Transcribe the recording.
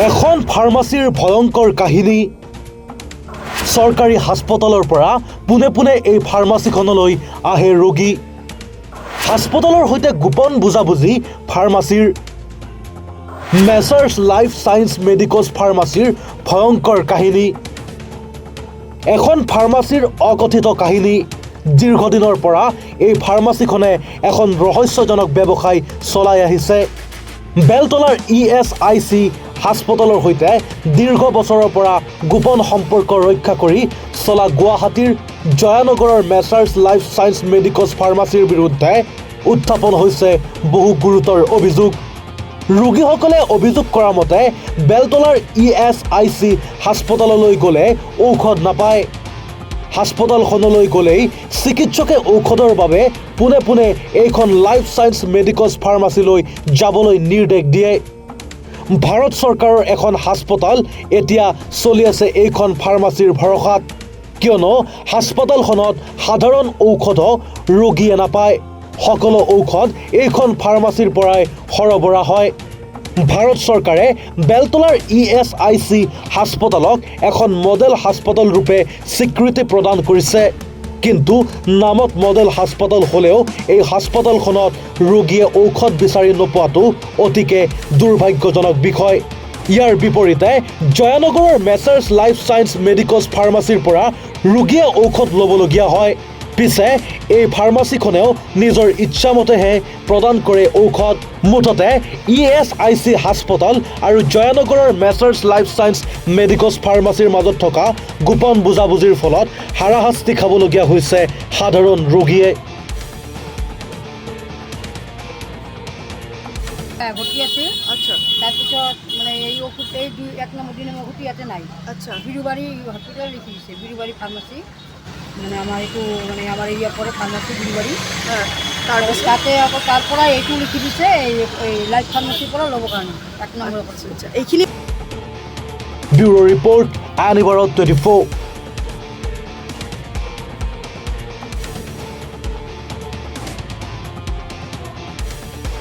এখন ফাৰ্মাচীৰ ভয়ংকৰ কাহিনী চৰকাৰী হাস্পতালৰ পৰা পুনে পুনে এই ফাৰ্মাচীখনলৈ আহে ৰোগী হাস্পতালৰ সৈতে গোপন বুজাবুজি ফাৰ্মাচীৰ মেছাৰ্ছ লাইফ সায়েন্স মেডিকোজ ফাৰ্মাচীৰ ভয়ংকৰ কাহিনী এখন ফাৰ্মাচীৰ অকথিত কাহিনী দীৰ্ঘদিনৰ পৰা এই ফাৰ্মাচীখনে এখন ৰহস্যজনক ব্যৱসায় চলাই আহিছে বেলতলাৰ ESIC হাস্পতালৰ সৈতে দীৰ্ঘ বছৰৰ পৰা গোপন সম্পৰ্ক ৰক্ষা কৰি চলা গুৱাহাটীৰ জয়ানগৰৰ মেছাৰ্ছ লাইফ সায়েন্স মেডিকোজ ফাৰ্মাচীৰ বিৰুদ্ধে উত্থাপন হৈছে বহু গুৰুতৰ অভিযোগ ৰোগীসকলে অভিযোগ কৰা মতে বেলতলাৰ ESIC হাস্পতাললৈ গ'লে ঔষধ নাপায় হাস্পতালখনলৈ গ'লেই চিকিৎসকে ঔষধৰ বাবে পুনে পুনে এইখন লাইফ সায়েন্স মেডিকোজ ফাৰ্মাচীলৈ যাবলৈ নিৰ্দেশ দিয়ে ভাৰত চৰকাৰৰ এখন হাস্পতাল এতিয়া চলি আছে এইখন ফাৰ্মাচীৰ ভৰসাত কিয়নো হাস্পতালখনত সাধাৰণ ঔষধ ৰোগীয়ে নাপায় সকলো ঔষধ এইখন ফাৰ্মাচীৰ পৰাই সৰবৰাহ হয় ভাৰত চৰকাৰে বেলতলাৰ ESIC হাস্পতালক এখন মডেল হাস্পতাল ৰূপে স্বীকৃতি প্ৰদান কৰিছে কিন্তু নামত মডেল হাস্পতাল হ'লেও এই হাস্পতালখনত ৰোগীয়ে ঔষধ বিচাৰি নোপোৱাটো অতিকে দুৰ্ভাগ্যজনক বিষয় ইয়াৰ বিপৰীতে জয়ানগৰৰ মেছাৰ্ছ লাইফ সায়েন্স মেডিকোজ ফাৰ্মাচীৰ পৰা ৰোগীয়ে ঔষধ ল'বলগীয়া হয় পিছে এই ফাৰ্মাচীখনেও নিজৰ ইচ্ছামতেহে প্ৰদান কৰে ঔষধ মুঠতে ESIC হাস্পতাল আৰু জয়ানগৰৰ মেছাৰ্ছ লাইফ সায়েন্স মেডিকোজ ফাৰ্মাচীৰ মাজত থকা গোপন বুজাবুজিৰ ফলত হাৰাশাস্তি খাবলগীয়া হৈছে সাধাৰণ ৰোগীয়ে ভর্তি আছে আচ্ছা তারপিছত মানে এই ওষুধ এই 1 নম্বর 2 নম্বর ওষুধ ইয়াতে নাই আচ্ছা বিরুবাড়ি হসপিটাল লিখে দিছে বিরুবাড়ি ফার্মাসি মানে আমার একটু মানে আমার এরিয়ার পরে ফার্মাসি বিরুবাড়ি হ্যাঁ তাতে তারপরে এইটু লিখে দিছে এই লাইফ ফার্মাসির পরে ল'ব কাৰণে 1 নম্বৰ আচ্ছা এইখিনি ব্যুৰো ৰিপৰ্ট আনিবাৰত 24